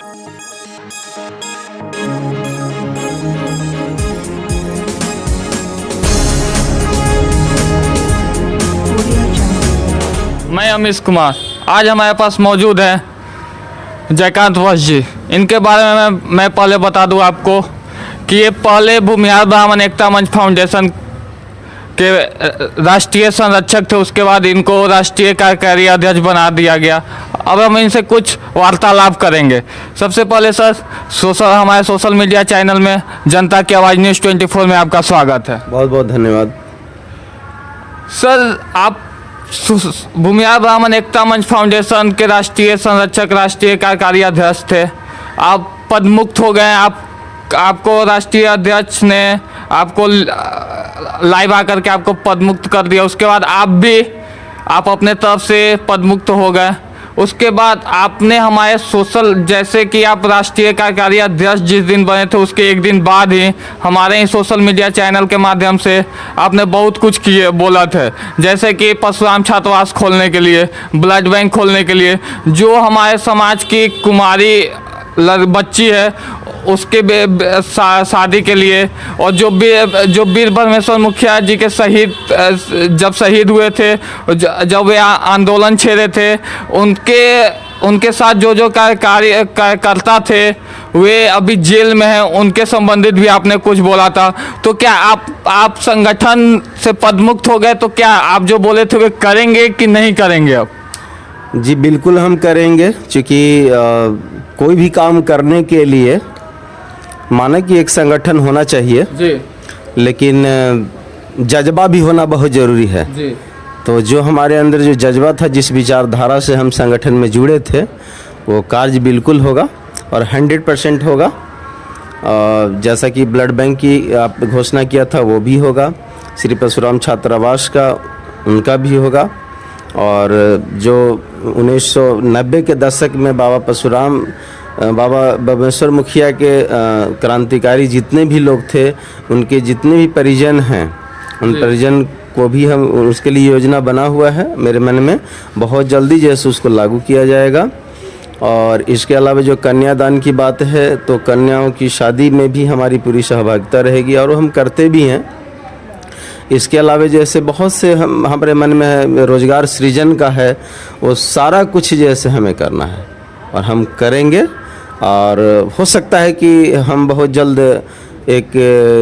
मैं अमीश कुमार। आज हमारे पास मौजूद है जयकांत वत्स जी। इनके बारे में मैं पहले बता दूं आपको कि ये पहले भूमिहार ब्राह्मण एकता मंच फाउंडेशन के राष्ट्रीय संरक्षक थे। उसके बाद इनको राष्ट्रीय कार्यकारी अध्यक्ष बना दिया गया। अब हम इनसे कुछ वार्तालाप करेंगे। सबसे पहले सर, हमारे सोशल मीडिया चैनल में जनता की आवाज़ न्यूज़ 24 में आपका स्वागत है। बहुत बहुत धन्यवाद सर। आप भूमिहार ब्राह्मण एकता मंच फाउंडेशन के राष्ट्रीय संरक्षक, राष्ट्रीय कार्यकारी अध्यक्ष थे। आप पदमुक्त हो गए। आपको राष्ट्रीय अध्यक्ष ने आपको लाइव आकर के आपको पदमुक्त कर दिया। उसके बाद आप अपने तरफ से पदमुक्त हो गए। उसके बाद आपने हमारे सोशल, जैसे कि आप राष्ट्रीय कार्यकारी अध्यक्ष जिस दिन बने थे उसके एक दिन बाद ही हमारे ही सोशल मीडिया चैनल के माध्यम से आपने बहुत कुछ बोला था। जैसे कि परशुराम छात्रावास खोलने के लिए, ब्लड बैंक खोलने के लिए, जो हमारे समाज की कुमारी बच्ची है उसके शादी के लिए, और जो वीर ब्रह्मेश्वर मुखिया जी के जब शहीद हुए थे, जब वे आंदोलन छेड़े थे, उनके साथ जो कार्यकर्ता थे वे अभी जेल में हैं, उनके संबंधित भी आपने कुछ बोला था। तो क्या आप संगठन से पदमुक्त हो गए, तो क्या आप जो बोले थे वे करेंगे कि नहीं करेंगे? अब जी बिल्कुल हम करेंगे, क्योंकि कोई भी काम करने के लिए माना कि एक संगठन होना चाहिए जी, लेकिन जज्बा भी होना बहुत ज़रूरी है जी। तो जो हमारे अंदर जो जज्बा था, जिस विचारधारा से हम संगठन में जुड़े थे, वो कार्य बिल्कुल होगा और 100% होगा। जैसा कि ब्लड बैंक की आप घोषणा किया था वो भी होगा, श्री परशुराम छात्रावास का उनका भी होगा, और जो 1990 के दशक में बाबा ब्रह्मेश्वर मुखिया के क्रांतिकारी जितने भी लोग थे, उनके जितने भी परिजन हैं, उन परिजन को भी हम, उसके लिए योजना बना हुआ है मेरे मन में। बहुत जल्दी जैसे उसको लागू किया जाएगा। और इसके अलावा जो कन्यादान की बात है, तो कन्याओं की शादी में भी हमारी पूरी सहभागिता रहेगी और वो हम करते भी हैं। इसके अलावा जैसे बहुत से हमारे मन में है, रोजगार सृजन का है, वो सारा कुछ जैसे हमें करना है और हम करेंगे। और हो सकता है कि हम बहुत जल्द एक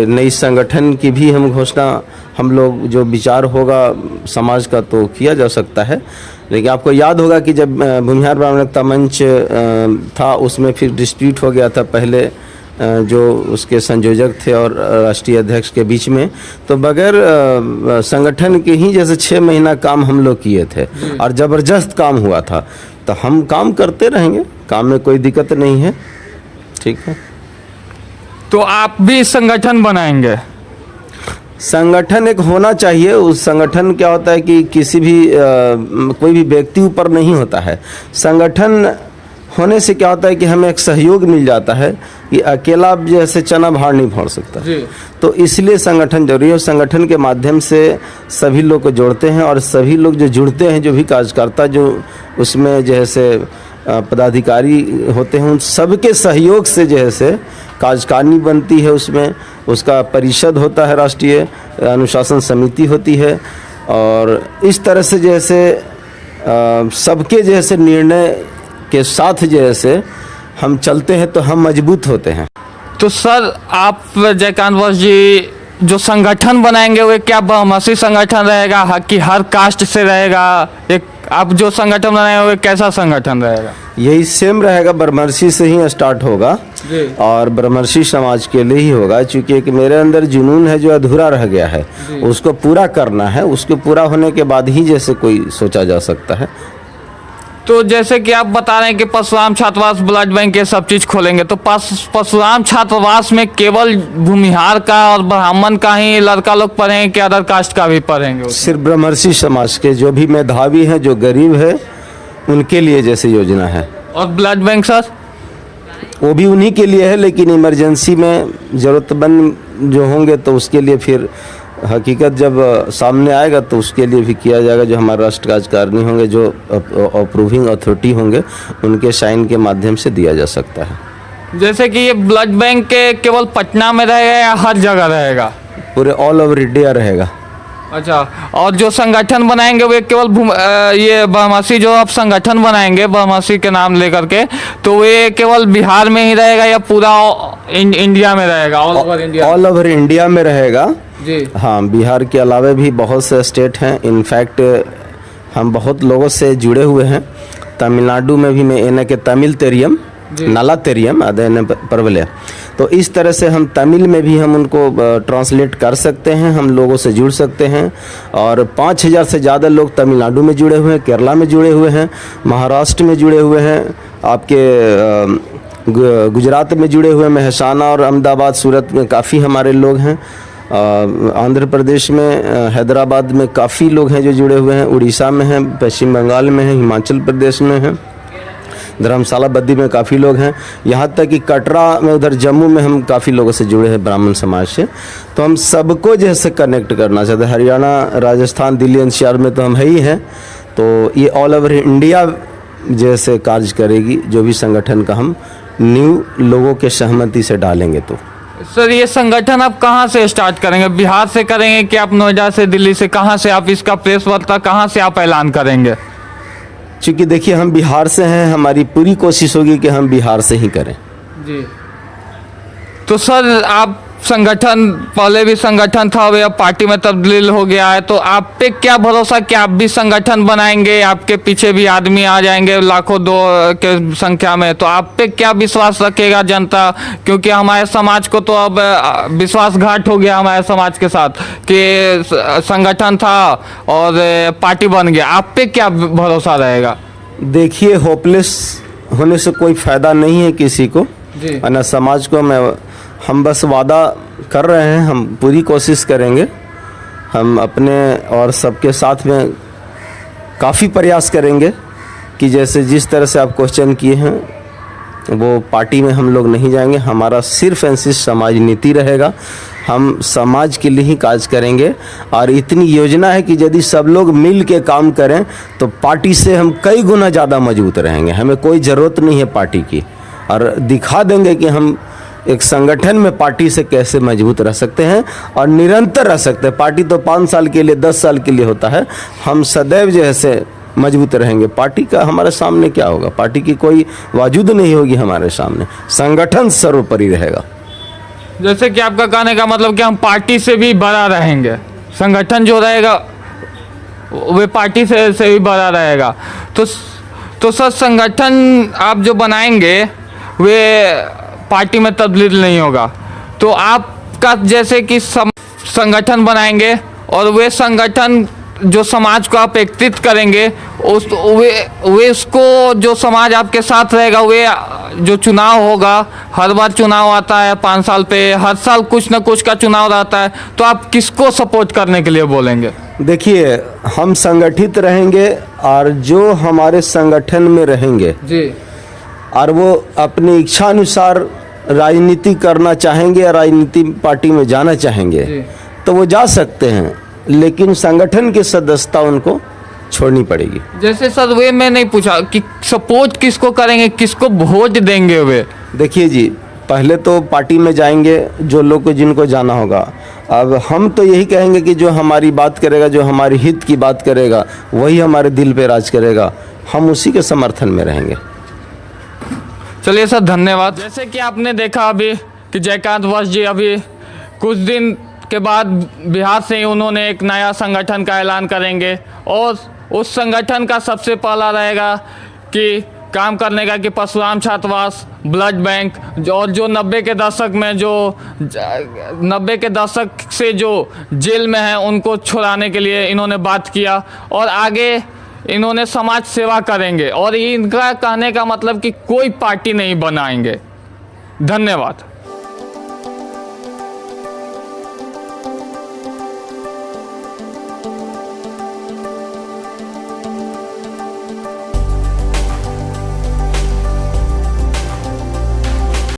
नई संगठन की भी हम घोषणा, हम लोग जो विचार होगा समाज का तो किया जा सकता है। लेकिन आपको याद होगा कि जब भूमिहार ब्राह्मण एकता मंच था, उसमें फिर डिस्प्यूट हो गया था पहले जो उसके संयोजक थे और राष्ट्रीय अध्यक्ष के बीच में, तो बगैर संगठन के ही जैसे 6 महीना काम हम लोग किए थे और ज़बरदस्त काम हुआ था। तो हम काम करते रहेंगे, काम में कोई दिक्कत नहीं है। ठीक है, तो आप भी संगठन बनाएंगे? संगठन एक होना चाहिए। उस संगठन क्या होता है कि किसी भी कोई भी व्यक्ति ऊपर नहीं होता है। संगठन होने से क्या होता है कि हमें एक सहयोग मिल जाता है कि अकेला जैसे चना भार नहीं फोड़ सकता जी। तो इसलिए संगठन जरूरी है। संगठन के माध्यम से सभी लोग को जोड़ते हैं और सभी लोग जो जुड़ते हैं, जो भी कार्यकर्ता जो उसमें जैसे पदाधिकारी होते हैं, उन सबके सहयोग से जैसे कार्यकारिणी बनती है, उसमें उसका परिषद होता है, राष्ट्रीय अनुशासन समिति होती है, और इस तरह से जैसे सबके जैसे निर्णय के साथ जैसे हम चलते हैं तो हम मजबूत होते हैं। तो सर, आप जयकांत वत्स जी जो संगठन बनाएंगे वो क्या बहुमसी संगठन रहेगा कि हर कास्ट से रहेगा? एक आप जो संगठन बनाएंगे वो कैसा संगठन रहेगा? यही सेम रहेगा, ब्रह्मर्षि से ही स्टार्ट होगा और ब्रह्मर्षि समाज के लिए ही होगा। क्योंकि एक मेरे अंदर जुनून है जो अधूरा रह गया है, उसको पूरा करना है। उसके पूरा होने के बाद ही जैसे कोई सोचा जा सकता है। तो जैसे कि आप बता रहे हैं कि परशुराम छात्रावास, ब्लड बैंक, ये सब चीज़ खोलेंगे, तो परशुराम छात्रावास में केवल भूमिहार का और ब्राह्मण का ही लड़का लोग पढ़ेंगे कि अदर कास्ट का भी पढ़ेंगे? सिर्फ ब्रह्मर्षि समाज के जो भी मेधावी हैं, जो गरीब है, उनके लिए जैसे योजना है। और ब्लड बैंक सर? वो भी उन्हीं के लिए है, लेकिन इमरजेंसी में ज़रूरतमंद जो होंगे तो उसके लिए फिर हकीकत जब सामने आएगा तो उसके लिए भी किया जाएगा। जो हमारे राष्ट्र कार्यकारिणी होंगे, जो अप्रूविंग अथॉरिटी होंगे, उनके साइन के माध्यम से दिया जा सकता है। जैसे कि ये ब्लड बैंक के केवल पटना में रहेगा या हर जगह रहेगा? पूरे ऑल ओवर इंडिया रहेगा। अच्छा, और जो संगठन बनाएंगे वे केवल ये बाराणसी जो आप संगठन बनाएंगे बाराणसी के नाम लेकर के, तो वे केवल बिहार में ही रहेगा या पूरा इंडिया में रहेगा? All over India? All over India में रहेगा जी। हाँ, बिहार के अलावा भी बहुत से स्टेट हैं। इनफैक्ट हम बहुत लोगों से जुड़े हुए हैं। तमिलनाडु में भी मैं एने के तमिल तेरियम नला तेरियम अदय परवले, तो इस तरह से हम तमिल में भी हम उनको ट्रांसलेट कर सकते हैं, हम लोगों से जुड़ सकते हैं। और 5000 से ज़्यादा लोग तमिलनाडु में जुड़े हुए हैं, केरला में जुड़े हुए हैं, महाराष्ट्र में जुड़े हुए हैं, आपके गुजरात में जुड़े हुए, मेहसाना और अहमदाबाद सूरत में काफ़ी हमारे लोग हैं। आंध्र प्रदेश में हैदराबाद में काफ़ी लोग हैं जो जुड़े हुए हैं, उड़ीसा में हैं, पश्चिम बंगाल में हैं, हिमाचल प्रदेश में हैं, धर्मशाला बद्दी में काफ़ी लोग हैं, यहाँ तक कि कटरा में, उधर जम्मू में हम काफ़ी लोगों से जुड़े हैं ब्राह्मण समाज से। तो हम सबको जैसे कनेक्ट करना चाहते हैं। हरियाणा, राजस्थान, दिल्ली एनसीआर में तो हम है ही हैं। तो ये ऑल ओवर इंडिया जैसे कार्य करेगी जो भी संगठन का हम न्यू लोगों के सहमति से डालेंगे। तो सर, ये संगठन आप कहाँ से स्टार्ट करेंगे? बिहार से करेंगे कि आप नोएडा से, दिल्ली से? कहाँ से आप इसका प्रेस वार्ता कहाँ से आप ऐलान करेंगे? क्योंकि देखिए हम बिहार से हैं, हमारी पूरी कोशिश होगी कि हम बिहार से ही करें। जी। तो सर, आप संगठन, पहले भी संगठन था, अब पार्टी में तब्दील हो गया है, तो आप पे क्या भरोसा कि आप भी संगठन बनाएंगे, आपके पीछे भी आदमी आ जाएंगे लाखों दो के संख्या में, तो आप पे क्या विश्वास रखेगा जनता? क्योंकि हमारे समाज को तो अब विश्वासघात हो गया हमारे समाज के साथ कि संगठन था और पार्टी बन गया। आप पे क्या भरोसा रहेगा? देखिए, होपलेस होने से कोई फायदा नहीं है किसी को, जी। ना समाज को। हम बस वादा कर रहे हैं, हम पूरी कोशिश करेंगे, हम अपने और सबके साथ में काफ़ी प्रयास करेंगे कि जैसे जिस तरह से आप क्वेश्चन किए हैं वो पार्टी में हम लोग नहीं जाएंगे। हमारा सिर्फ एंड सिर्फ समाज नीति रहेगा, हम समाज के लिए ही कार्य करेंगे। और इतनी योजना है कि यदि सब लोग मिल के काम करें तो पार्टी से हम कई गुना ज़्यादा मजबूत रहेंगे। हमें कोई ज़रूरत नहीं है पार्टी की, और दिखा देंगे कि हम एक संगठन में पार्टी से कैसे मजबूत रह सकते हैं और निरंतर रह सकते हैं। पार्टी तो 5 साल के लिए, 10 साल के लिए होता है, हम सदैव जैसे मजबूत रहेंगे। पार्टी का हमारे सामने क्या होगा? पार्टी की कोई वजूद नहीं होगी हमारे सामने, संगठन सर्वोपरि रहेगा। जैसे कि आपका कहने का मतलब कि हम पार्टी से भी बड़ा रहेंगे, संगठन जो रहेगा वे पार्टी से भी बड़ा रहेगा। तो सर, संगठन आप जो बनाएंगे वे पार्टी में तब्दील नहीं होगा, तो आपका जैसे कि संगठन बनाएंगे और वे संगठन जो समाज को आप एकत्रित करेंगे, वे उसको जो समाज आपके साथ रहेगा, वे जो चुनाव होगा, हर बार चुनाव आता है 5 साल पे, हर साल कुछ न कुछ का चुनाव रहता है, तो आप किसको सपोर्ट करने के लिए बोलेंगे? देखिए, हम संगठित रहेंगे और जो हमारे संगठन में रहेंगे जी, और वो अपनी इच्छा अनुसार राजनीति करना चाहेंगे या राजनीति पार्टी में जाना चाहेंगे तो वो जा सकते हैं, लेकिन संगठन की सदस्यता उनको छोड़नी पड़ेगी। जैसे सर, वे मैं नहीं पूछा कि सपोर्ट किसको करेंगे, किसको वोट देंगे वे? देखिए जी, पहले तो पार्टी में जाएंगे जो लोग को जिनको जाना होगा। अब हम तो यही कहेंगे कि जो हमारी बात करेगा, जो हमारी हित की बात करेगा, वही हमारे दिल पे राज करेगा, हम उसी के समर्थन में रहेंगे। चलिए सर, धन्यवाद। जैसे कि आपने देखा अभी कि जयकांत वत्स जी अभी कुछ दिन के बाद बिहार से ही उन्होंने एक नया संगठन का ऐलान करेंगे, और उस संगठन का सबसे पहला रहेगा कि काम करने का कि परशुराम छात्रावास, ब्लड बैंक, और जो 90 के दशक में, जो 90 के दशक से जो जेल में हैं उनको छुड़ाने के लिए इन्होंने बात किया, और आगे इन्होंने समाज सेवा करेंगे। और इनका कहने का मतलब कि कोई पार्टी नहीं बनाएंगे। धन्यवाद।